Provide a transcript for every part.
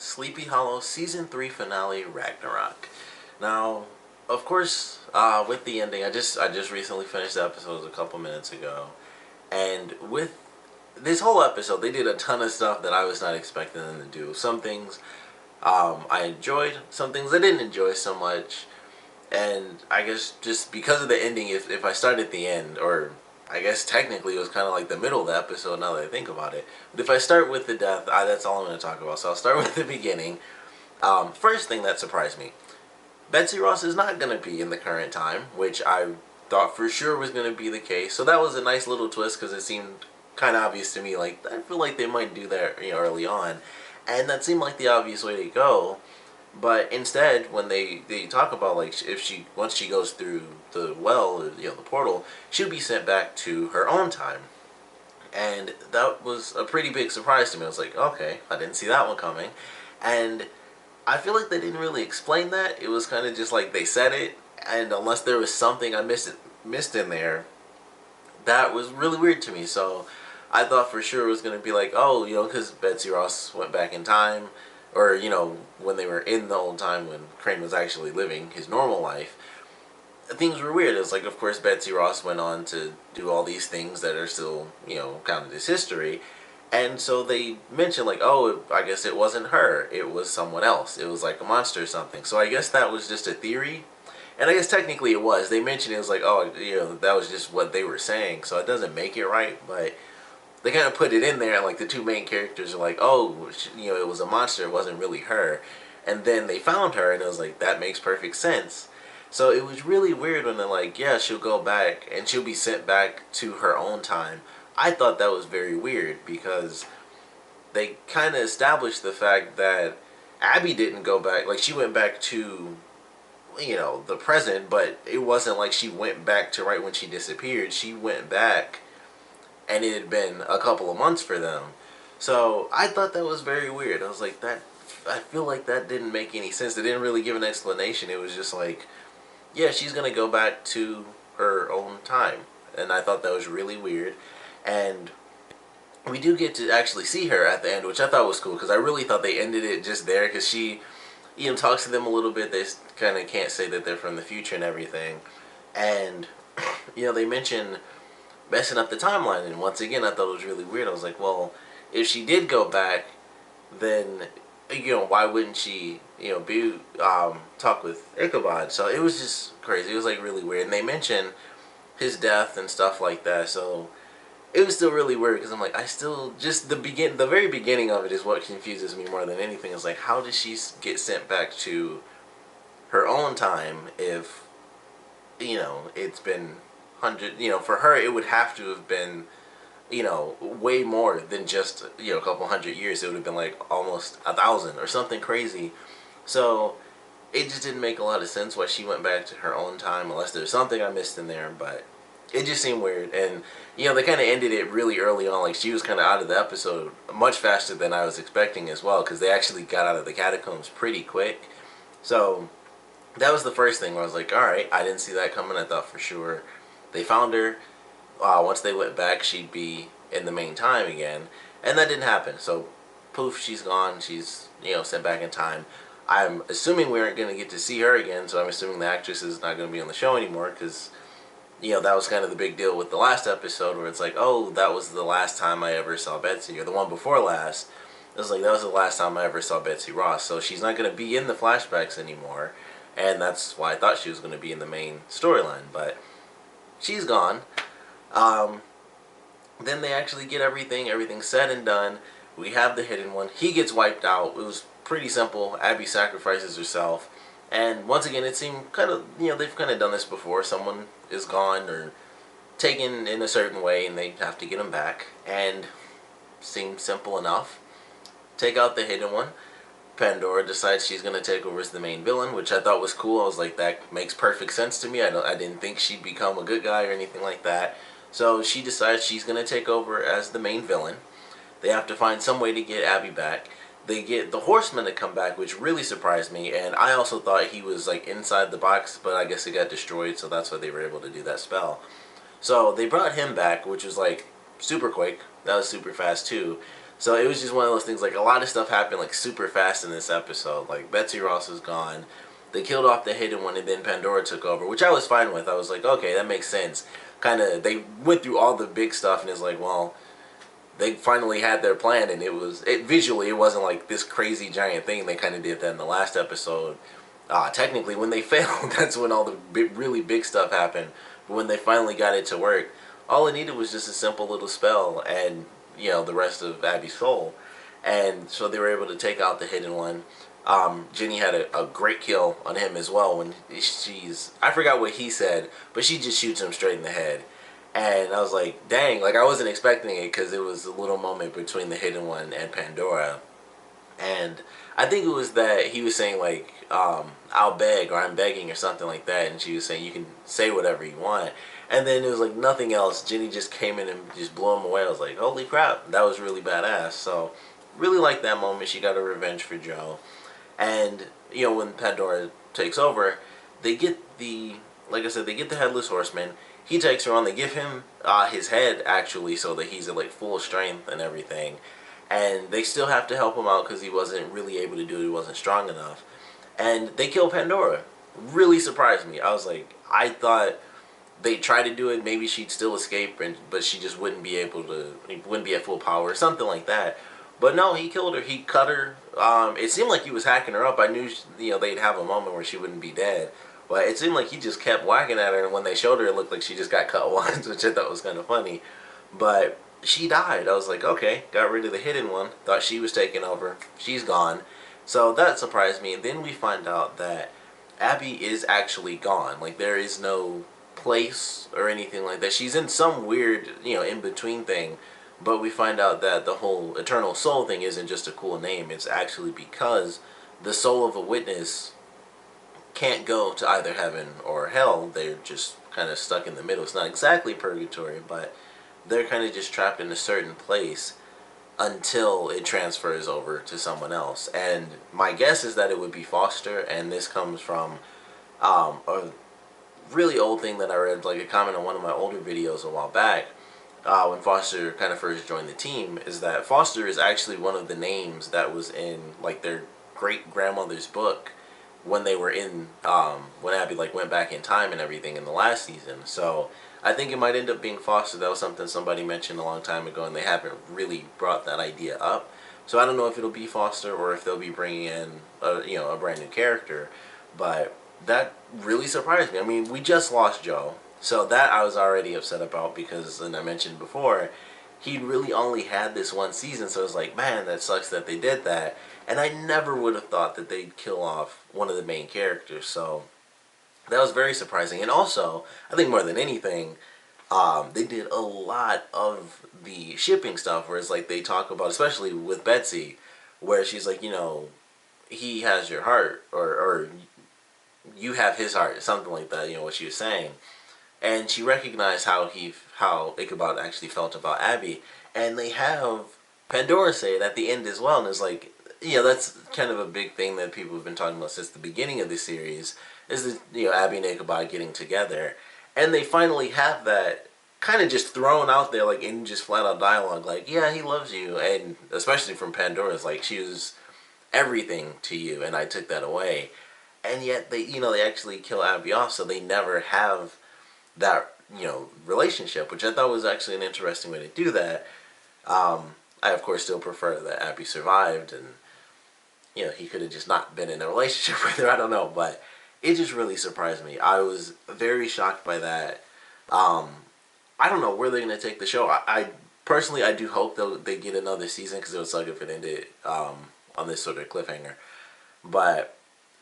Sleepy Hollow Season 3 Finale Ragnarok. Now, of course, with the ending, I just recently finished the episodes a couple minutes ago, and with this whole episode, they did a ton of stuff that I was not expecting them to do. Some things I enjoyed, some things I didn't enjoy so much, and I guess just because of the ending, if I start at the end, or I guess technically it was kind of like the middle of the episode now that I think about it. But if I start with the death, that's all I'm going to talk about. So I'll start with the beginning. First thing that surprised me. Betsy Ross is not going to be in the current time, which I thought for sure was going to be the case. So that was a nice little twist because it seemed kind of obvious to me. Like, I feel like they might do that early on. And that seemed like the obvious way to go. But instead, when they talk about, like, if once she goes through the well, or, the portal, she'll be sent back to her own time. And that was a pretty big surprise to me. I was like, okay, I didn't see that one coming. And I feel like they didn't really explain that. It was kind of just like they said it, and unless there was something I missed in there, that was really weird to me. So I thought for sure it was going to be like, oh, because Betsy Ross went back in time, or, when they were in the old time when Crane was actually living his normal life, things were weird. It was like, of course, Betsy Ross went on to do all these things that are still, counted as history. And so they mentioned, like, oh, I guess it wasn't her. It was someone else. It was like a monster or something. So I guess that was just a theory. And I guess technically it was. They mentioned it was like, oh, that was just what they were saying. So it doesn't make it right, but they kind of put it in there, and like the two main characters are like, oh, it was a monster, it wasn't really her. And then they found her, and it was like, that makes perfect sense. So it was really weird when they're like, yeah, she'll go back, and she'll be sent back to her own time. I thought that was very weird, because they kind of established the fact that Abbie didn't go back, like, she went back to, the present, but it wasn't like she went back to right when she disappeared. She went back, and it had been a couple of months for them. So I thought that was very weird. I was like, I feel like that didn't make any sense. They didn't really give an explanation. It was just like, yeah, she's going to go back to her own time. And I thought that was really weird. And we do get to actually see her at the end, which I thought was cool, because I really thought they ended it just there, because she, talks to them a little bit. They kind of can't say that they're from the future and everything. And, they mention messing up the timeline, and once again I thought it was really weird. I was like, well, if she did go back, then why wouldn't she be talk with Ichabod? So it was just crazy. It was like really weird. And they mentioned his death and stuff like that, so it was still really weird, because I'm like, I still just the very beginning of it is what confuses me more than anything. Is like, how did she get sent back to her own time if it's been for her it would have to have been, way more than just, a couple hundred years. It would have been like almost 1,000 or something crazy. So it just didn't make a lot of sense why she went back to her own time, unless there's something I missed in there. But it just seemed weird. And, they kind of ended it really early on. Like, she was kind of out of the episode much faster than I was expecting as well, because they actually got out of the catacombs pretty quick. So that was the first thing where I was like, alright, I didn't see that coming. I thought for sure they found her. Once they went back, she'd be in the main time again. And that didn't happen. So, poof, she's gone. She's, sent back in time. I'm assuming we aren't going to get to see her again, so I'm assuming the actress is not going to be on the show anymore, because, that was kind of the big deal with the last episode, where it's like, oh, that was the last time I ever saw Betsy, or the one before last. It was like, that was the last time I ever saw Betsy Ross. So she's not going to be in the flashbacks anymore, and that's why I thought she was going to be in the main storyline. But she's gone. Then they actually get everything said and done. We have the hidden one. He gets wiped out. It was pretty simple. Abbie sacrifices herself. And once again, it seemed kind of, they've kind of done this before. Someone is gone or taken in a certain way, and they have to get them back. And seemed simple enough. Take out the hidden one. Pandora decides she's going to take over as the main villain, which I thought was cool. I was like, that makes perfect sense to me. I didn't think she'd become a good guy or anything like that. So she decides she's going to take over as the main villain. They have to find some way to get Abbie back. They get the Horseman to come back, which really surprised me. And I also thought he was like inside the box, but I guess it got destroyed, so that's why they were able to do that spell. So they brought him back, which was like super quick. That was super fast too. So it was just one of those things, like, a lot of stuff happened, like, super fast in this episode. Like, Betsy Ross was gone. They killed off the hidden one, and then Pandora took over, which I was fine with. I was like, okay, that makes sense. Kind of, they went through all the big stuff, and it's like, well, they finally had their plan, and visually, it wasn't like this crazy giant thing. They kind of did that in the last episode. Technically, when they failed, that's when all the really big stuff happened. But when they finally got it to work, all it needed was just a simple little spell, and the rest of Abbie's soul. And so they were able to take out the hidden one. Jenny had a great kill on him as well when I forgot what he said, but she just shoots him straight in the head. And I was like, dang, like, I wasn't expecting it, because it was a little moment between the hidden one and Pandora. And I think it was that he was saying, like, I'll beg, or I'm begging, or something like that. And she was saying, you can say whatever you want. And then it was like nothing else. Jenny just came in and just blew him away. I was like, holy crap, that was really badass. So, really liked that moment. She got a revenge for Joe. And, when Pandora takes over, they get like I said, they get the Headless Horseman. He takes her on. They give him his head, actually, so that he's at, like, full strength and everything. And they still have to help him out because he wasn't really able to do it. He wasn't strong enough. And they kill Pandora. Really surprised me. I was like, I thought they'd try to do it. Maybe she'd still escape, but she just wouldn't be able to, wouldn't be at full power or something like that. But no, he killed her. He cut her. It seemed like he was hacking her up. I knew, they'd have a moment where she wouldn't be dead. But it seemed like he just kept whacking at her, and when they showed her, it looked like she just got cut once, which I thought was kind of funny. But she died. I was like, okay, got rid of the hidden one. Thought she was taking over. She's gone. So that surprised me. And then we find out that Abbie is actually gone. Like, there is no place or anything like that. She's in some weird, in-between thing. But we find out that the whole Eternal Soul thing isn't just a cool name. It's actually because the soul of a witness can't go to either heaven or hell. They're just kind of stuck in the middle. It's not exactly purgatory, but they're kind of just trapped in a certain place until it transfers over to someone else. And my guess is that it would be Foster, and this comes from a really old thing that I read, like a comment on one of my older videos a while back, when Foster kind of first joined the team, is that Foster is actually one of the names that was in, like, their great-grandmother's book when they were in, when Abbie, like, went back in time and everything in the last season. So I think it might end up being Foster. That was something somebody mentioned a long time ago, and they haven't really brought that idea up. So I don't know if it'll be Foster or if they'll be bringing in a brand new character. But that really surprised me. I mean, we just lost Joe, so that I was already upset about because, and I mentioned before, he really only had this one season. So I was like, man, that sucks that they did that. And I never would have thought that they'd kill off one of the main characters. So that was very surprising. And also, I think more than anything, they did a lot of the shipping stuff where it's like they talk about, especially with Betsy, where she's like, he has your heart, or you have his heart, something like that, what she was saying. And she recognized how Ichabod actually felt about Abbie. And they have Pandora say it at the end as well. And it's like, that's kind of a big thing that people have been talking about since the beginning of the series, is that, Abbie and Ichabod getting together. And they finally have that kind of just thrown out there, like, in just flat out dialogue, like, yeah, he loves you. And especially from Pandora's, like, she was everything to you, and I took that away. And yet they, they actually kill Abbie off, so they never have that, relationship, which I thought was actually an interesting way to do that. I, of course, still prefer that Abbie survived, and, he could have just not been in a relationship with her, I don't know, but it just really surprised me. I was very shocked by that. I don't know where they're going to take the show. I personally, I do hope they get another season, because it would suck if it ended on this sort of cliffhanger. But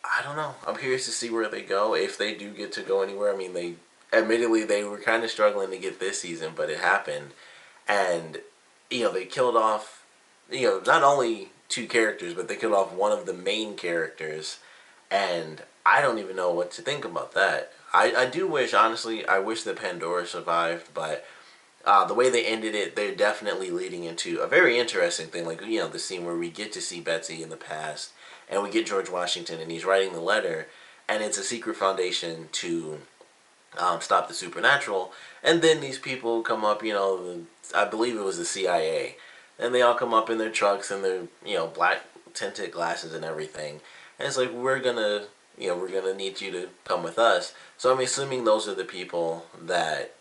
I don't know. I'm curious to see where they go, if they do get to go anywhere. I mean, admittedly, they were kind of struggling to get this season, but it happened. And, they killed off, not only two characters, but they killed off one of the main characters. And I don't even know what to think about that. I do wish, honestly, I wish that Pandora survived, but the way they ended it, they're definitely leading into a very interesting thing. Like, the scene where we get to see Betsy in the past, and we get George Washington, and he's writing the letter, and it's a secret foundation to stop the supernatural. And then these people come up, I believe it was the CIA. And they all come up in their trucks and their, black tinted glasses and everything. And it's like, we're gonna need you to come with us. So I'm assuming those are the people that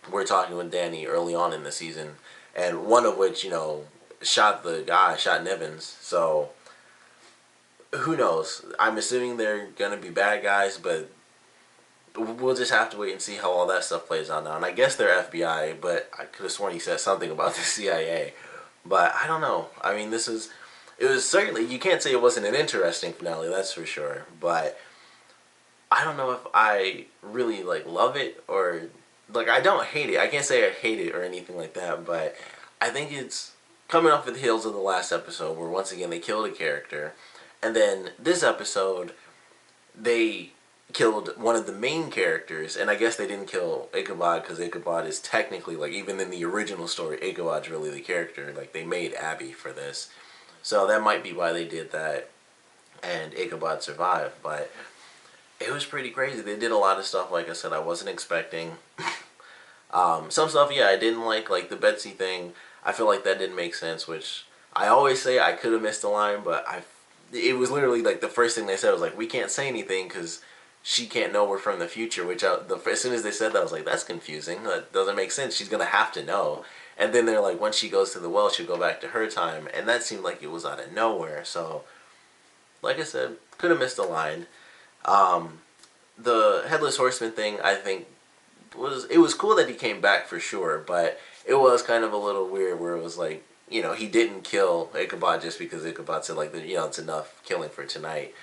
were talking with Danny early on in the season, and one of which, shot Nivens. So who knows? I'm assuming they're gonna be bad guys, but we'll just have to wait and see how all that stuff plays out now. And I guess they're FBI, but I could have sworn he said something about the CIA. But I don't know. I mean, it was certainly, you can't say it wasn't an interesting finale, that's for sure. But I don't know if I really, love it or, I don't hate it. I can't say I hate it or anything like that, but I think it's coming off of the heels of the last episode where once again they killed a character. And then this episode, they killed one of the main characters, and I guess they didn't kill Ichabod because Ichabod is technically, even in the original story, Ichabod's really the character. They made Abbie for this. So that might be why they did that, and Ichabod survived. But it was pretty crazy. They did a lot of stuff, like I said, I wasn't expecting. Some stuff, yeah, I didn't like the Betsy thing. I feel like that didn't make sense, which I always say I could have missed the line, but it was literally the first thing they said was we can't say anything because she can't know we're from the future, which as soon as they said that, I was like, that's confusing. That doesn't make sense. She's going to have to know. And then they're like, once she goes to the well, she'll go back to her time. And that seemed like it was out of nowhere. So, like I said, could have missed a line. The Headless Horseman thing, I think, it was cool that he came back for sure. But it was kind of a little weird where it was he didn't kill Ichabod just because Ichabod said, it's enough killing for tonight.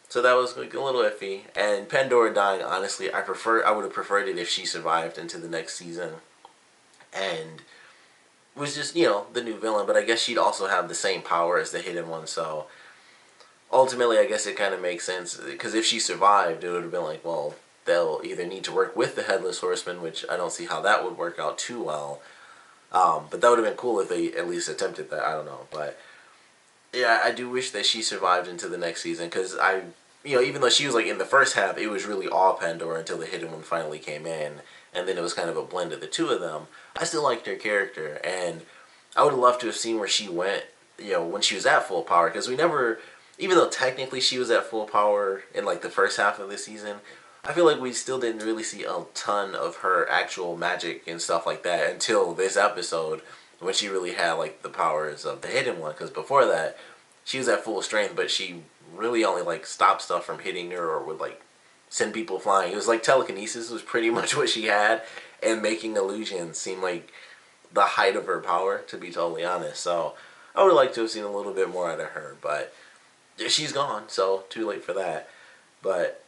So that was a little iffy. And Pandora dying, honestly, I would have preferred it if she survived into the next season. And was just, the new villain. But I guess she'd also have the same power as the Hidden One. So ultimately, I guess it kind of makes sense. Because if she survived, it would have been well, they'll either need to work with the Headless Horseman, which I don't see how that would work out too well. But that would have been cool if they at least attempted that. I don't know. But yeah, I do wish that she survived into the next season. Because even though she was in the first half, it was really all Pandora until the Hidden One finally came in. And then it was kind of a blend of the two of them. I still liked her character. And I would have loved to have seen where she went, when she was at full power. Because we never, even though technically she was at full power in the first half of the season, I feel like we still didn't really see a ton of her actual magic and stuff like that until this episode when she really had the powers of the Hidden One. Because before that, she was at full strength, but she really only stopped stuff from hitting her or would send people flying. It was telekinesis was pretty much what she had, and making illusions seemed like the height of her power, to be totally honest. So I would like to have seen a little bit more out of her, but she's gone, so too late for that. But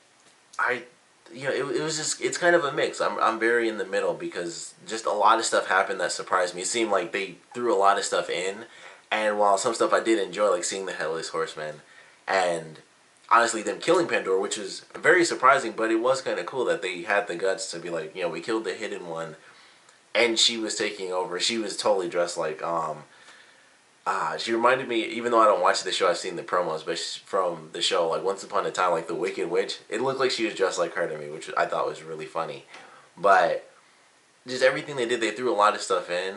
it was just, it's kind of a mix. I'm very in the middle because just a lot of stuff happened that surprised me. It seemed like they threw a lot of stuff in, and while some stuff I did enjoy, like seeing the Headless Horseman, and honestly them killing Pandora, which was very surprising, but it was kind of cool that they had the guts to be we killed the Hidden One, and she was taking over. She was totally dressed she reminded me, even though I don't watch the show, I've seen the promos, but from the show, Once Upon a Time, the Wicked Witch, it looked like she was dressed like her to me, which I thought was really funny. But just everything they did, they threw a lot of stuff in,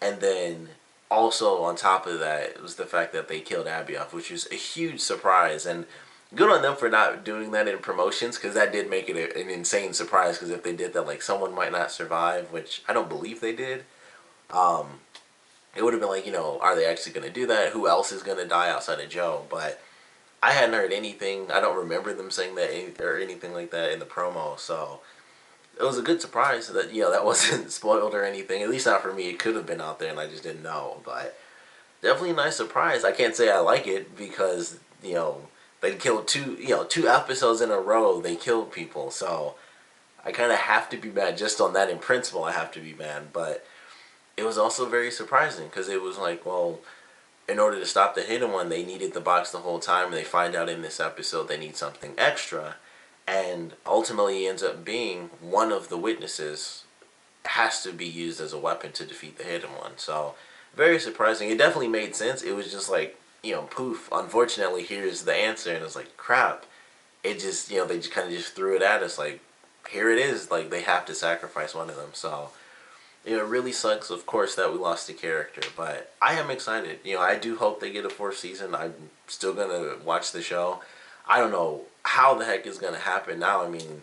and then also on top of that, it was the fact that they killed Abbie off, which was a huge surprise, and good on them for not doing that in promotions, because that did make it an insane surprise, because if they did that, someone might not survive, which I don't believe they did. It would have been are they actually going to do that? Who else is going to die outside of Joe? But I hadn't heard anything. I don't remember them saying that or anything like that in the promo. So it was a good surprise that, that wasn't spoiled or anything. At least not for me. It could have been out there and I just didn't know. But definitely a nice surprise. I can't say I like it because, they killed two episodes in a row. They killed people. So I kind of have to be mad just on that. In principle, I have to be mad. But it was also very surprising because it was well, in order to stop the Hidden One, they needed the box the whole time, and they find out in this episode they need something extra, and ultimately he ends up being one of the witnesses has to be used as a weapon to defeat the Hidden One. So very surprising. It definitely made sense. It was just poof, unfortunately here's the answer, and it's crap. It just, they just kind of just threw it at us here it is, they have to sacrifice one of them. So You know, it really sucks, of course, that we lost the character, but I am excited. You know, I do hope they get a fourth season. I'm still gonna watch the show. I don't know how the heck is gonna happen now. I mean,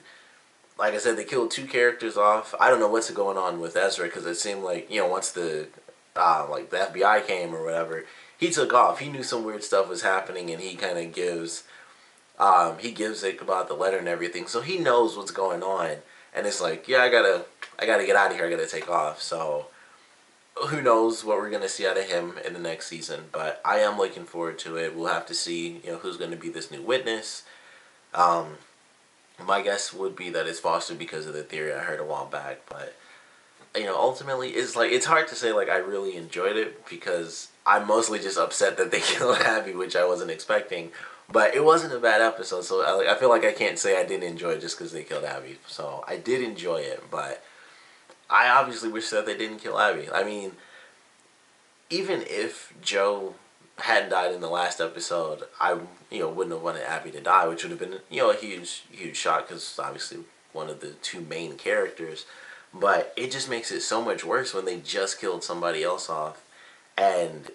like I said, they killed two characters off. I don't know what's going on with Ezra because it seemed like, you know, once the like the FBI came or whatever, he took off. He knew some weird stuff was happening, and he kind of gives Ichabod the letter and everything, so he knows what's going on. And it's like, yeah, I gotta get out of here. I gotta take off. So who knows what we're gonna see out of him in the next season? But I am looking forward to it. We'll have to see, you know, who's gonna be this new witness. Um, my guess would be that it's Foster because of the theory I heard a while back. But you know, ultimately, it's like it's hard to say like I really enjoyed it because I'm mostly just upset that they killed Abbie, which I wasn't expecting. But it wasn't a bad episode, so I feel like I can't say I didn't enjoy it just because they killed Abbie. So I did enjoy it, but I obviously wish that they didn't kill Abbie. I mean, even if Joe hadn't died in the last episode, I wouldn't have wanted Abbie to die, which would have been a huge shock because obviously one of the two main characters. But it just makes it so much worse when they just killed somebody else off, and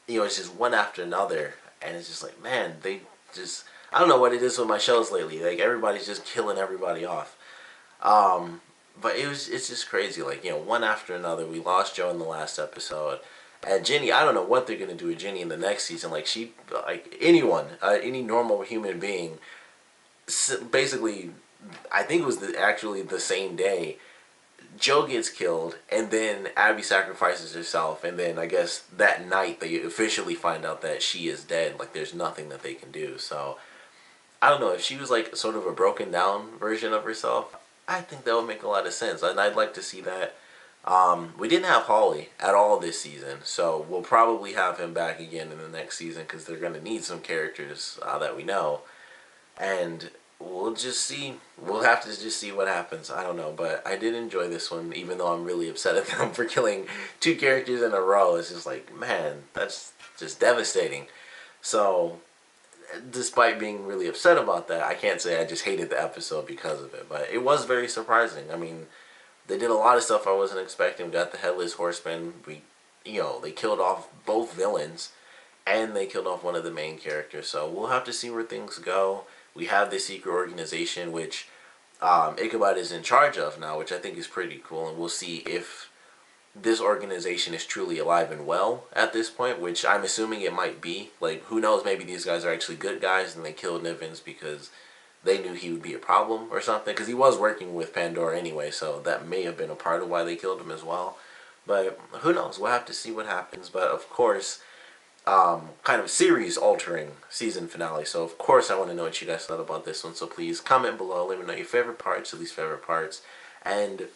it's just one after another, and it's just like, man, they just, I don't know what it is with my shows lately. Like everybody's just killing everybody off. But it's just crazy. Like, one after another. We lost Joe in the last episode. And Jenny, I don't know what they're gonna do with Jenny in the next season. Like anyone, any normal human being, basically, I think it was actually the same day, Joe gets killed, and then Abbie sacrifices herself, and then I guess that night they officially find out that she is dead. Like there's nothing that they can do. So I don't know if she was like sort of a broken down version of herself. I think that would make a lot of sense, and I'd like to see that. We didn't have Holly at all this season, so we'll probably have him back again in the next season because they're going to need some characters that we know, and we'll just see. We'll have to just see what happens. I don't know, but I did enjoy this one, even though I'm really upset at them for killing two characters in a row. It's just like, man, that's just devastating. So despite being really upset about that, I can't say I just hated the episode because of it, but it was very surprising. I mean, they did a lot of stuff I wasn't expecting. We got the Headless Horseman. They killed off both villains, and they killed off one of the main characters. So we'll have to see where things go. We have this secret organization, which Ichabod is in charge of now, which I think is pretty cool, and we'll see if this organization is truly alive and well at this point, which I'm assuming it might be. Like, who knows, maybe these guys are actually good guys and they killed Nivens because they knew he would be a problem or something, because he was working with Pandora anyway, so that may have been a part of why they killed him as well. But who knows, we'll have to see what happens. But of course, kind of series-altering season finale, so of course I want to know what you guys thought about this one. So please comment below, let me know your favorite parts, your least favorite parts, and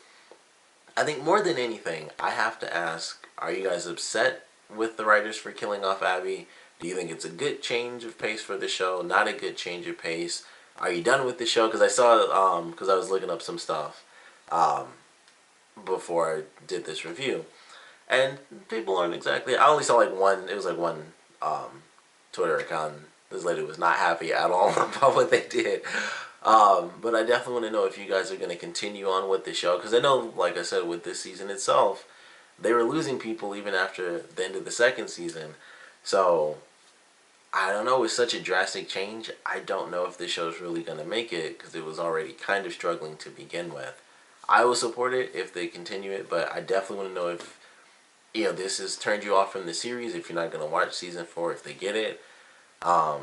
I think more than anything, I have to ask, are you guys upset with the writers for killing off Abbie? Do you think it's a good change of pace for the show? Not a good change of pace? Are you done with the show? Because I saw, because I was looking up some stuff before I did this review. And people aren't exactly, I only saw like one, it was like one Twitter account. This lady was not happy at all about what they did. But I definitely want to know if you guys are going to continue on with the show, because I know, like I said, with this season itself, they were losing people even after the end of the second season. So I don't know, with such a drastic change, I don't know if this show is really going to make it, because it was already kind of struggling to begin with. I will support it if they continue it, but I definitely want to know if this has turned you off from the series, if you're not going to watch season 4 if they get it. Are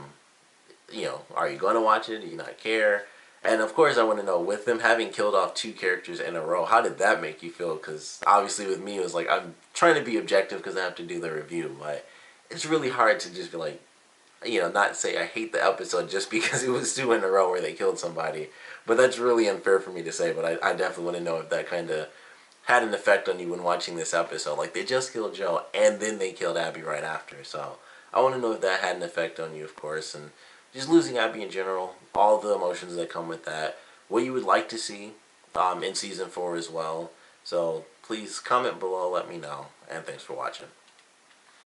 you going to watch it? Do you not care? And of course, I want to know, with them having killed off two characters in a row, how did that make you feel? Because obviously with me, it was like, I'm trying to be objective because I have to do the review, but it's really hard to just be like, not say I hate the episode just because it was two in a row where they killed somebody. But that's really unfair for me to say, but I definitely want to know if that kind of had an effect on you when watching this episode. Like, they just killed Joe, and then they killed Abbie right after. So I want to know if that had an effect on you, of course, and just losing Abbie in general, all the emotions that come with that, what you would like to see in Season 4 as well. So please comment below, let me know, and thanks for watching.